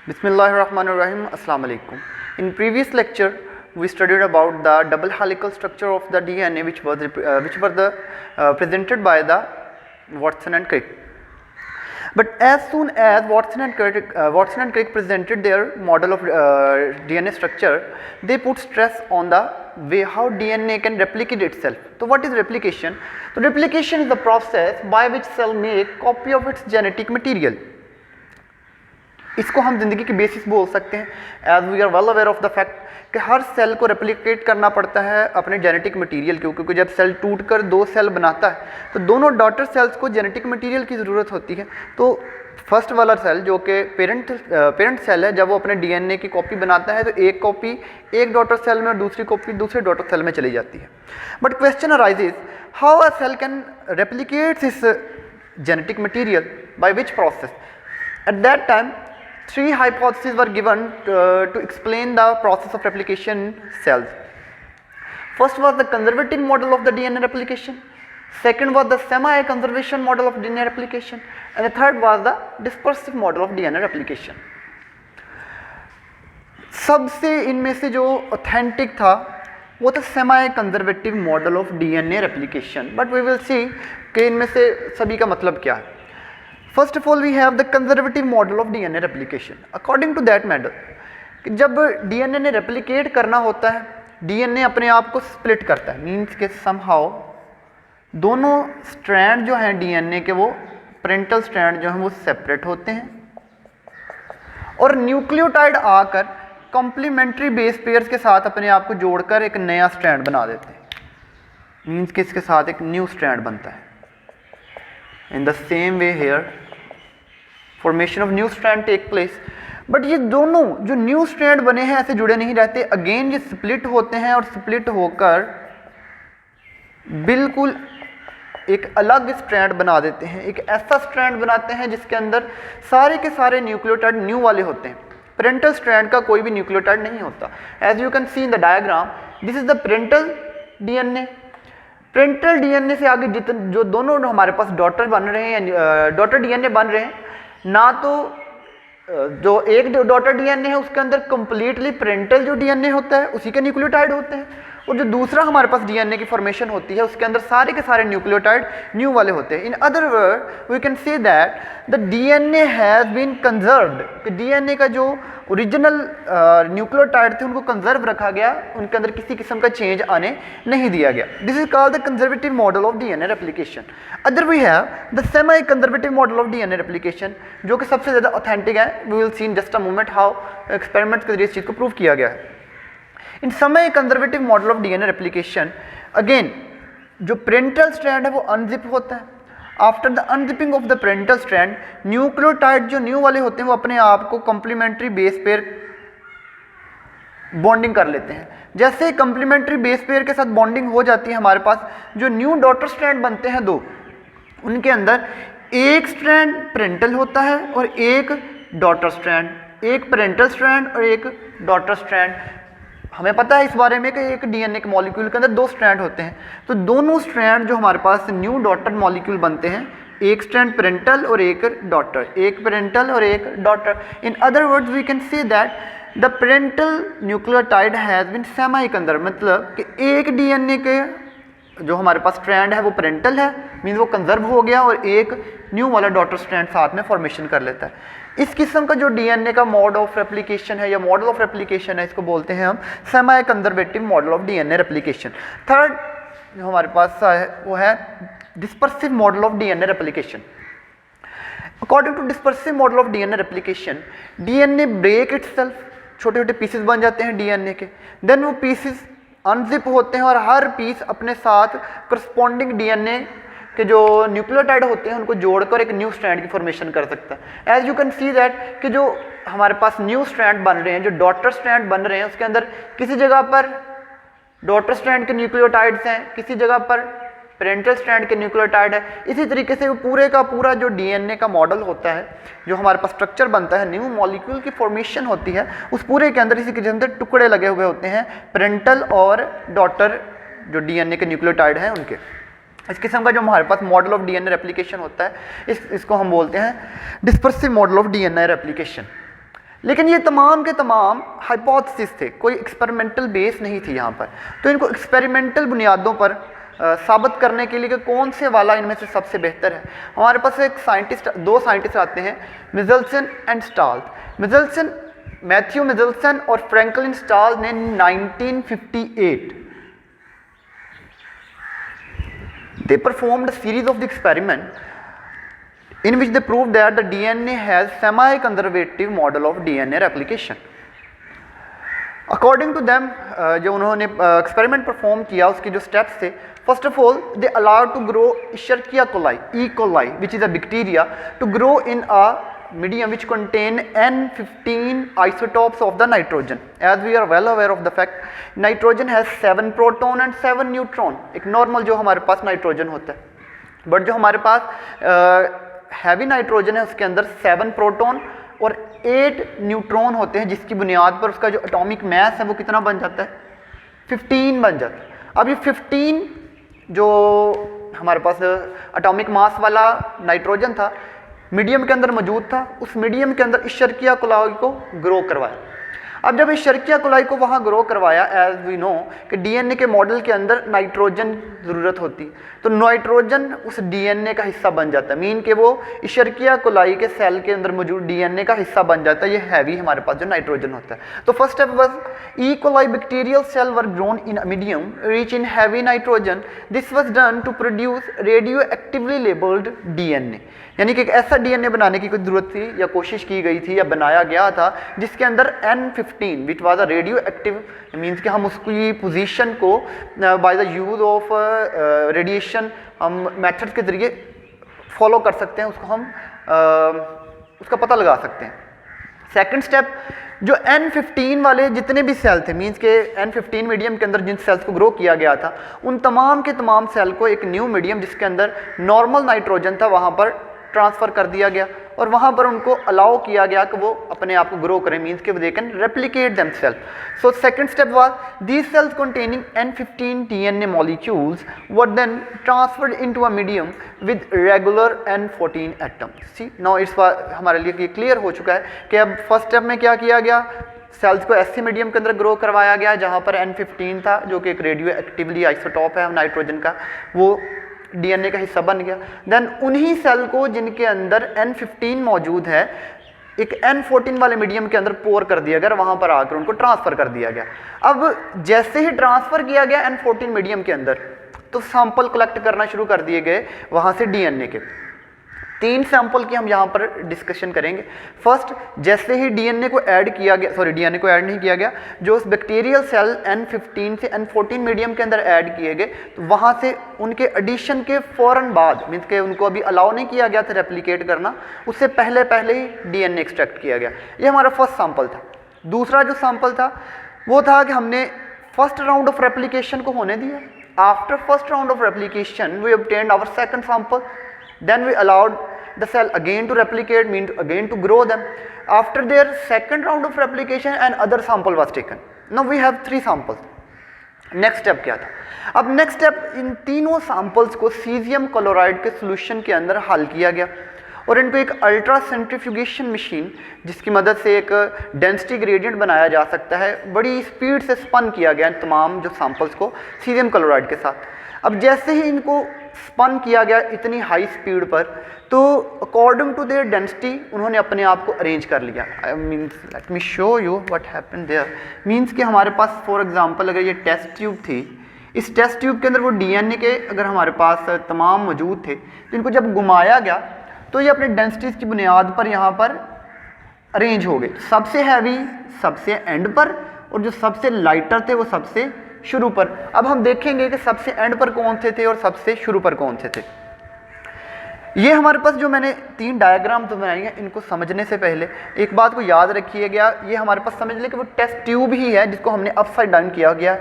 Bismillahirrahmanirrahim. Assalamu alaikum. In previous lecture, we studied about the double helical structure of the DNA, which were presented by the Watson and Crick. But as soon as Watson and Crick presented their model of DNA structure, they put stress on the way how DNA can replicate itself. So what is replication? So replication is the process by which cell make copy of its genetic material. इसको हम ज़िंदगी की basis बोल सकते हैं, as we are well aware of the fact कि हर cell को रेप्लिकेट करना पड़ता है अपने जेनेटिक मटेरियल के, क्योंकि जब सेल टूटकर दो सेल बनाता है तो दोनों डॉटर सेल्स को जेनेटिक मटेरियल की ज़रूरत होती है। तो फर्स्ट वाला सेल जो कि पेरेंट सेल है, जब वो अपने डीएनए की कॉपी बनाता है तो एक कॉपी एक डॉटर सेल में और दूसरी कॉपी दूसरे डॉटर सेल में चली जाती है। But question arises how a cell can replicate this genetic material, by which process? At that time three hypotheses were given to explain the process of replication cells. First was the conservative model of the DNA replication, second was the semi-conservation model of DNA replication, and the third was the dispersive model of DNA replication. सबसे इनमें से जो authentic था वो था semi conservative model of DNA replication, but we will see कि इनमें से सभी का मतलब क्या है। First of all, we have the conservative model of DNA replication. According to that model, जब DNA ने replicate करना होता है, DNA अपने आप को split करता है, मीन्स के somehow दोनों स्ट्रैंड जो हैं DNA के, वो पेरेंटल स्ट्रैंड जो हैं वो सेपरेट होते हैं और न्यूक्लियोटाइड आकर कॉम्प्लीमेंट्री बेस पेयर्स के साथ अपने आप को जोड़कर एक नया स्ट्रैंड बना देते हैं, मीन्स कि इसके साथ एक न्यू स्ट्रैंड बनता है। In the same way here, formation of new strand take place. But ये दोनों जो न्यू स्ट्रैंड बने हैं ऐसे जुड़े नहीं रहते, अगेन ये स्प्लिट होते हैं और स्प्लिट होकर बिल्कुल एक अलग स्ट्रैंड बना देते हैं, एक ऐसा स्ट्रैंड बनाते हैं जिसके अंदर सारे के सारे न्यूक्लियोटाइड न्यू वाले होते हैं। पेरेंटल स्ट्रैंड का कोई भी न्यूक्लियोटाइड नहीं होता। As you can see in the diagram, this is the parental DNA. Parental DNA से आगे जितने जो दोनों हमारे पास डॉटर बन रहे हैं, डॉटर डीएनए बन रहे हैं, ना तो जो एक डॉटर डीएनए है उसके अंदर कंप्लीटली पेरेंटल जो डीएनए होता है उसी के न्यूक्लियोटाइड होते हैं, और जो दूसरा हमारे पास डीएनए की फॉर्मेशन होती है उसके अंदर सारे के सारे न्यूक्लियोटाइड न्यू वाले होते हैं। In other word we can say that the DNA has been conserved, कि डीएनए का जो ओरिजिनल न्यूक्लियोटाइड थे उनको कंजर्व रखा गया, उनके अंदर किसी किस्म का चेंज आने नहीं दिया गया। This is called the conservative model of DNA replication. Other we have the semi conservative model of DNA replication, जो कि सबसे ज़्यादा ऑथेंटिक है। We will see in just a moment how experiments के जरिए इस चीज़ को प्रूव किया गया है। In semi conservative model of DNA replication, again जो पेरेंटल स्ट्रैंड है वो अनजिप होता है। After the unzipping of the parental strand, nucleotide जो न्यू वाले होते हैं वो अपने आप को कॉम्प्लीमेंट्री बेस पेयर बॉन्डिंग कर लेते हैं। जैसे कॉम्प्लीमेंट्री बेस पेयर के साथ बॉन्डिंग हो जाती है, हमारे पास जो न्यू डॉटर स्ट्रैंड बनते हैं दो, उनके अंदर एक स्ट्रैंड पेरेंटल होता है और एक डॉटर स्ट्रैंड, एक पेरेंटल स्ट्रैंड और एक डॉटर स्ट्रैंड। हमें पता है इस बारे में कि एक डीएनए के मॉलिक्यूल के अंदर दो स्ट्रैंड होते हैं, तो दोनों स्ट्रैंड जो हमारे पास न्यू डॉटर मॉलिक्यूल बनते हैं, एक स्ट्रैंड पेरेंटल और एक डॉटर, एक पेरेंटल और एक daughter. In other words we can say that the parental nucleotide has been semi conserve, मतलब कि एक डीएनए के जो हमारे पास स्ट्रैंड है वो पेरेंटल है, मीन्स वो कंजर्व हो गया, और एक न्यू वाला डॉटर स्ट्रैंड साथ में फॉर्मेशन कर लेता है। इस किस्म का जो डीएनए का मोड ऑफ रेप्लिकेशन है या मॉडल ऑफ रेप्लिकेशन है, इसको बोलते हैं हम semi conservative model of DNA replication. Third जो हमारे पास है वो है dispersive model of DNA replication. According to dispersive model of DNA replication, DNA break itself, छोटे छोटे पीसेस बन जाते हैं डीएनए के, देन वो पीसेस अनजिप होते हैं और हर पीस अपने साथ करस्पॉन्डिंग डीएनए के जो न्यूक्लियोटाइड होते हैं उनको जोड़कर एक न्यू स्ट्रैंड की फॉर्मेशन कर सकता है। As you can see that कि जो हमारे पास न्यू स्ट्रैंड बन रहे हैं, जो डॉटर स्ट्रैंड बन रहे हैं, उसके अंदर किसी जगह पर डॉटर स्ट्रैंड के न्यूक्लियोटाइड्स हैं, किसी जगह पर पेरेंटल स्ट्रैंड के न्यूक्लियोटाइड है। इसी तरीके से वो पूरे का पूरा जो डीएनए का मॉडल होता है, जो हमारे पास स्ट्रक्चर बनता है, न्यू मॉलिक्यूल की फॉर्मेशन होती है, उस पूरे के अंदर इसी के अंदर टुकड़े लगे हुए होते हैं पेरेंटल और डॉटर जो डीएनए के न्यूक्लियोटाइड हैं उनके। इस किस्म का जो हमारे पास मॉडल ऑफ डीएनए रेप्लिकेशन होता है, इसको हम बोलते हैं dispersive model of DNA replication. लेकिन ये तमाम के तमाम हाइपोथेसिस थे, कोई एक्सपेरिमेंटल बेस नहीं थी यहाँ पर। तो इनको एक्सपेरिमेंटल बुनियादों पर साबित करने के लिए कि कौन से वाला इनमें से सबसे बेहतर है, हमारे पास एक साइंटिस्ट, दो साइंटिस्ट आते हैं, Meselson and stall. Matthew Meselson और फ्रैंकलिन स्टाल ने 1958 they performed a series of the experiment in which they proved that the DNA has semi-conservative model of DNA replication. According to them, जो उन्होंने experiment perform किया उसके जो steps थे, first of all they allowed to grow Escherichia coli, E coli which is a bacteria, to grow in a medium which contain N15 isotopes of the nitrogen. As we are well aware of the fact, nitrogen has 7 proton and 7 neutron. एक normal जो हमारे पास nitrogen होता है, but जो हमारे पास heavy nitrogen है उसके अंदर 7 प्रोटॉन और 8 न्यूट्रॉन होते हैं, जिसकी बुनियाद पर उसका जो एटॉमिक मास है वो कितना बन जाता है, 15 बन जाता है। अब ये 15 जो हमारे पास एटॉमिक मास वाला नाइट्रोजन था मीडियम के अंदर मौजूद था, उस मीडियम के अंदर इशर्किया कोलाई को ग्रो करवाया। अब जब इशर्किया कोलाई को वहाँ ग्रो करवाया, एज वी नो कि डीएनए के मॉडल के अंदर नाइट्रोजन ज़रूरत होती, तो नाइट्रोजन उस डीएनए का हिस्सा बन जाता है, मीन कि वो इशर्किया कोलाई के सेल के अंदर मौजूद डीएनए का हिस्सा बन जाता है, ये हैवी हमारे पास जो नाइट्रोजन होता है। तो first step was E coli bacterial cell were grown in medium rich in heavy nitrogen. This was done to produce radioactively labelled DNA, यानी कि एक ऐसा डीएनए बनाने की कोई ज़रूरत थी या कोशिश की गई थी या बनाया गया था जिसके अंदर N15 which was a radio active, means कि हम उसकी पोजीशन को by the use of radiation हम मेथड्स के ज़रिए फॉलो कर सकते हैं, उसको हम उसका पता लगा सकते हैं। सेकंड स्टेप, जो N15 वाले जितने भी सेल थे, मीन्स के N15 मीडियम के अंदर जिन सेल्स को ग्रो किया गया था, उन तमाम के तमाम सेल को एक न्यू मीडियम जिसके अंदर नॉर्मल नाइट्रोजन था वहाँ पर ट्रांसफ़र कर दिया गया और वहाँ पर उनको अलाउ किया गया कि वो अपने आप को ग्रो करें, मीन्स कि they can replicate themselves. So second step was these cells containing N15 DNA molecules were then transferred into a medium with regular N14 atoms. See now इस बार हमारे लिए ये क्लियर हो चुका है कि अब फर्स्ट स्टेप में क्या किया गया, सेल्स को ऐसे मीडियम के अंदर ग्रो करवाया गया जहाँ पर N15 था जो कि एक रेडियो एक्टिवली आइसोटॉप है नाइट्रोजन का, वो डीएनए का हिस्सा बन गया। देन उन्हीं सेल को जिनके अंदर N15 मौजूद है एक N14 वाले मीडियम के अंदर पोर कर दिया गया, वहाँ पर आकर उनको ट्रांसफ़र कर दिया गया। अब जैसे ही ट्रांसफ़र किया गया N14 मीडियम के अंदर, तो सैंपल कलेक्ट करना शुरू कर दिए गए वहाँ से डीएनए के। 3 सैंपल की हम यहाँ पर डिस्कशन करेंगे। फर्स्ट, जैसे ही डीएनए को ऐड किया गया, सॉरी डीएनए को ऐड नहीं किया गया, जो उस बैक्टीरियल सेल N15 से N14 मीडियम के अंदर ऐड किए गए, तो वहाँ से उनके एडिशन के फ़ौरन बाद, मीन्स के उनको अभी अलाउ नहीं किया गया था रेप्लिकेट करना, उससे पहले पहले ही डीएनए एक्सट्रैक्ट किया गया। ये हमारा फर्स्ट सैंपल था। दूसरा जो सैंपल था वो था कि हमने फर्स्ट राउंड ऑफ रेप्लिकेशन को होने दिया। After first round of replication we obtained our second sample. Then we allowed the cell again to replicate, mean again to grow them. After their second round of replication, another sample was taken. Now we have 3 samples. Next step क्या था? अब next step, इन तीनों samples को caesium chloride के solution के अंदर हल किया गया और इनको एक अल्ट्रा सेंट्रीफ्यूगेशन मशीन जिसकी मदद से एक डेंसिटी ग्रेडियंट बनाया जा सकता है, बड़ी स्पीड से स्पन किया गया इन तमाम जो सैंपल्स को सीजियम क्लोराइड के साथ। अब जैसे ही इनको स्पन किया गया इतनी हाई स्पीड पर, तो अकॉर्डिंग टू देयर डेंसिटी उन्होंने अपने आप को अरेंज कर लिया। I means let me show you what happened there. Means कि हमारे पास फॉर एग्जांपल अगर ये टेस्ट ट्यूब थी, इस टेस्ट ट्यूब के अंदर वो डीएनए के अगर हमारे पास तमाम मौजूद थे, तो इनको जब घुमाया गया तो ये अपने डेंसिटीज़ की बुनियाद पर यहाँ पर अरेंज हो गए। सबसे हैवी सबसे एंड पर और जो सबसे लाइटर थे वो सबसे शुरू पर। अब हम देखेंगे कि सबसे एंड पर कौन से थे और सबसे शुरू पर कौन से थे। ये हमारे पास जो मैंने 3 डायग्राम तो बनाई हैं, इनको समझने से पहले एक बात को याद रखिएगा, ये हमारे पास समझ लें कि वो टेस्ट ट्यूब ही है जिसको हमने अपसाइड डाउन किया गया।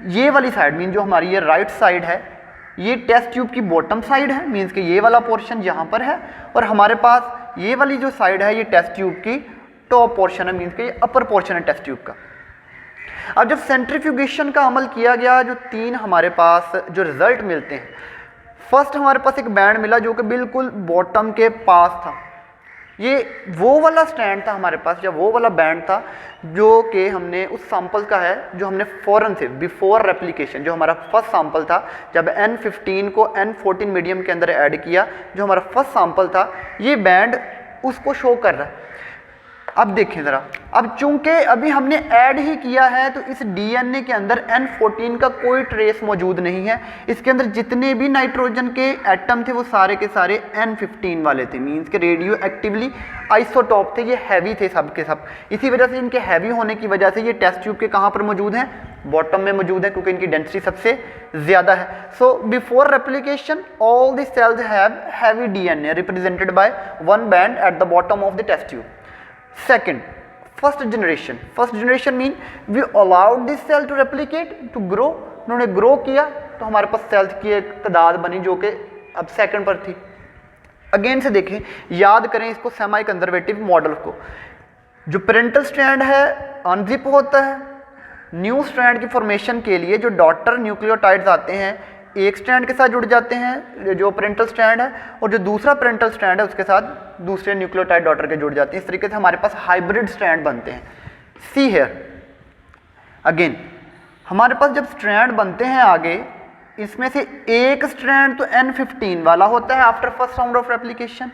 ये वाली साइड मीन जो हमारी ये राइट साइड है, ये टेस्ट ट्यूब की बॉटम साइड है, मीन्स कि ये वाला पोर्शन यहाँ पर है, और हमारे पास ये वाली जो साइड है ये टेस्ट ट्यूब की टॉप पोर्शन है, मीन्स कि ये अपर पोर्शन है टेस्ट ट्यूब का। अब जब सेंट्रीफ्यूगेशन का अमल किया गया, जो 3 हमारे पास जो रिजल्ट मिलते हैं, फर्स्ट हमारे पास एक बैंड मिला जो कि बिल्कुल बॉटम के पास था, ये वो वाला स्ट्रैंड था हमारे पास, या वो वाला बैंड था जो कि हमने उस सैंपल का है जो हमने फ़ौरन से बिफोर रेप्लिकेशन, जो हमारा फर्स्ट सैंपल था जब N15 को N14 मीडियम के अंदर ऐड किया, जो हमारा फर्स्ट सैंपल था, ये बैंड उसको शो कर रहा है। अब देखें ज़रा, अब चूंकि अभी हमने ऐड ही किया है तो इस डीएनए के अंदर N14 का कोई ट्रेस मौजूद नहीं है। इसके अंदर जितने भी नाइट्रोजन के एटम थे वो सारे के सारे N15 वाले थे, मींस के रेडियो एक्टिवली आइसोटॉप थे, ये हैवी थे सब के सब। इसी वजह से इनके हैवी होने की वजह से ये टेस्ट ट्यूब के कहाँ पर मौजूद हैं, बॉटम में मौजूद है, क्योंकि इनकी डेंसिटी सबसे ज़्यादा है। So before replication all the cells have heavy DNA represented by one band at the bottom of the test tube. Second, first generation mean we allowed this cell to replicate, to grow। उन्होंने grow किया तो हमारे पास sales की एक तादाद बनी जो कि अब सेकंड पर थी। अगेन से देखें, याद करें इसको सेमी कंजर्वेटिव मॉडल को। जो पेरेंटल स्ट्रैंड है अनजिप होता है। न्यू स्ट्रैंड की फॉर्मेशन के लिए जो डॉटर न्यूक्लियोटाइड्स आते हैं एक स्ट्रैंड के साथ जुड़ जाते हैं जो पेरेंटल स्ट्रैंड है, और जो दूसरा पेरेंटल स्ट्रैंड है उसके साथ दूसरे न्यूक्लियोटाइड डॉटर के जुड़ जाते हैं। इस तरीके से हमारे पास हाइब्रिड स्ट्रैंड बनते हैं। सी हियर अगेन, हमारे पास जब स्ट्रैंड बनते हैं आगे, इसमें से एक स्ट्रैंड तो N15 वाला होता है after first round of replication,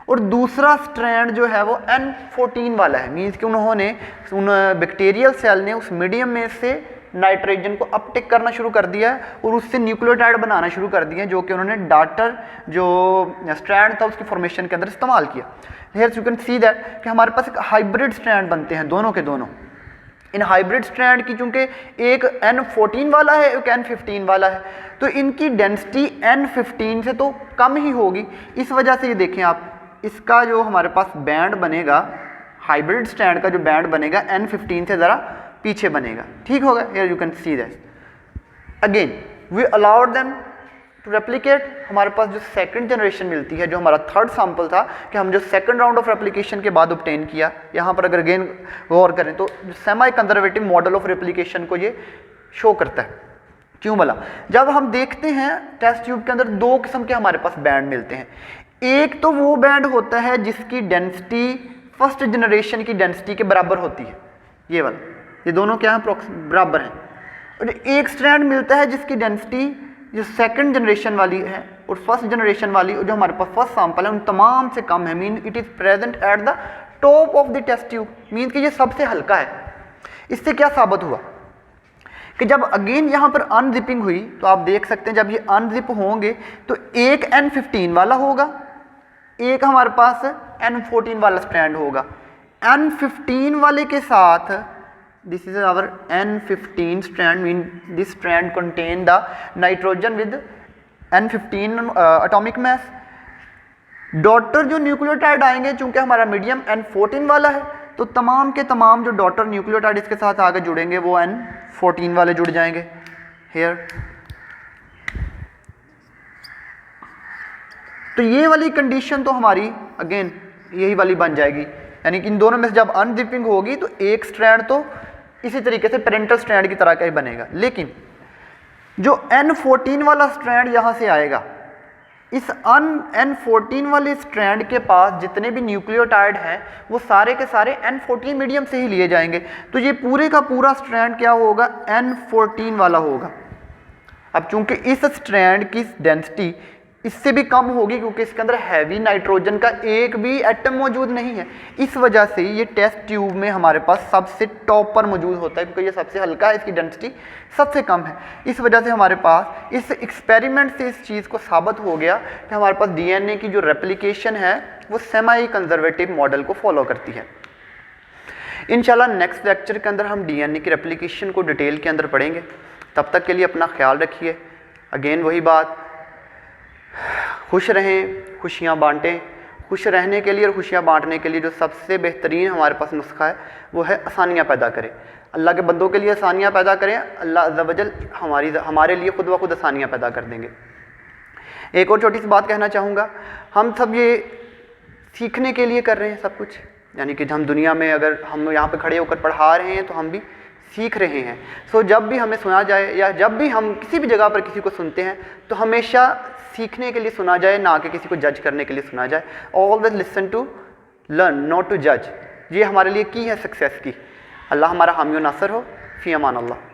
और दूसरा स्ट्रैंड जो है वो N14 वाला है। मीन्स कि उन्होंने उन बैक्टीरियल सेल ने उस मीडियम में से नाइट्रोजन को अपटेक करना शुरू कर दिया है और उससे न्यूक्लियोटाइड बनाना शुरू कर दिए, जो कि उन्होंने डॉटर जो स्ट्रैंड था उसकी फॉर्मेशन के अंदर इस्तेमाल किया। Here you can see that कि हमारे पास एक हाइब्रिड स्ट्रैंड बनते हैं दोनों के दोनों। इन हाइब्रिड स्ट्रैंड की चूंकि एक N14 वाला है एक N15 वाला है, तो इनकी डेंसिटी N15 से तो कम ही होगी। इस वजह से ये देखें आप, इसका जो हमारे पास बैंड बनेगा, हाइब्रिड स्ट्रैंड का जो बैंड बनेगा N15 से ज़रा पीछे बनेगा। ठीक होगा। Here you can see that again we allowed them to replicate. हमारे पास जो सेकंड जनरेशन मिलती है, जो हमारा थर्ड सैंपल था कि हम जो सेकंड राउंड ऑफ रेप्लिकेशन के बाद ऑब्टेन किया, यहाँ पर अगर अगेन गौर करें तो semi conservative model of replication को ये शो करता है। क्यों भला? जब हम देखते हैं टेस्ट ट्यूब के अंदर दो किस्म के हमारे पास बैंड मिलते हैं। एक तो वो बैंड होता है जिसकी डेंसिटी फर्स्ट जनरेशन की डेंसिटी के बराबर होती है, ये वाला, ये दोनों क्या है बराबर हैं। और एक स्ट्रैंड मिलता है जिसकी डेंसिटी जो सेकंड जनरेशन वाली है और फर्स्ट जनरेशन वाली जो हमारे पास फर्स्ट सैंपल है उन तमाम से कम है। Mean it is present at the top of the test tube, mean कि ये सबसे हल्का है। इससे क्या साबित हुआ कि जब अगेन यहाँ पर अनजिपिंग हुई तो आप देख सकते हैं जब ये अनजिप होंगे तो एक N15 वाला होगा, एक हमारे पास N14 वाला स्ट्रैंड होगा। N15 वाले के साथ this is our N15 strand, mean this strand contain the nitrogen with N15 atomic mass। Daughter जो न्यूक्लियोटाइड आएंगे, चूंकि हमारा मीडियम N14 वाला है तो तमाम के तमाम जो डॉटर न्यूक्लियोटाइड इसके साथ आगे जुड़ेंगे वो N14 वाले जुड़ जाएंगे। हेयर तो ये वाली कंडीशन तो हमारी अगेन यही वाली बन जाएगी, यानी कि इन दोनों में से जब अनजिपिंग होगी तो एक स्ट्रैंड तो इसी तरीके से पेरेंटल स्ट्रैंड की तरह का ही बनेगा। लेकिन जो N14 वाला स्ट्रैंड यहाँ से आएगा, इस N14 वाले स्ट्रैंड के पास जितने भी न्यूक्लियोटाइड हैं वो सारे के सारे N14 मीडियम से ही लिए जाएंगे। तो ये पूरे का पूरा स्ट्रैंड क्या होगा? N14 वाला होगा। अब चूंकि इस स्ट्रैंड की डेंसिटी इससे भी कम होगी क्योंकि इसके अंदर हैवी नाइट्रोजन का एक भी एटम मौजूद नहीं है, इस वजह से ये टेस्ट ट्यूब में हमारे पास सबसे टॉप पर मौजूद होता है क्योंकि ये सबसे हल्का है, इसकी डेंसिटी सबसे कम है। इस वजह से हमारे पास इस एक्सपेरिमेंट से इस चीज़ को साबित हो गया कि हमारे पास डीएनए की जो रेप्लिकेशन है वो सेमी कंजर्वेटिव मॉडल को फॉलो करती है। इंशाल्लाह नेक्स्ट लेक्चर के अंदर हम डीएनए की रेप्लिकेशन को डिटेल के अंदर पढ़ेंगे। तब तक के लिए अपना ख्याल रखिए। अगेन वही बात, खुश रहें, खुशियाँ बांटें। खुश रहने के लिए और खुशियाँ बांटने के लिए जो सबसे बेहतरीन हमारे पास नुस्खा है वो है आसानियाँ पैदा करें। अल्लाह के बंदों के लिए आसानियाँ पैदा करें, अल्लाह अज़्ज़ा वजल हमारे लिए खुद व खुद आसानियाँ पैदा कर देंगे। एक और छोटी सी बात कहना चाहूँगा, हम सब ये सीखने के लिए कर रहे हैं सब कुछ, यानी कि हम दुनिया में अगर हम यहाँ पे खड़े होकर पढ़ा रहे हैं तो हम भी सीख रहे हैं। सो जब भी हमें सुना जाए या जब भी हम किसी भी जगह पर किसी को सुनते हैं तो हमेशा सीखने के लिए सुना जाए, ना कि किसी को जज करने के लिए सुना जाए। Always listen to learn not to जज। ये हमारे लिए की है सक्सेस की। अल्लाह हमारा हामी व नासर हो। फ़ी अमान अल्लाह।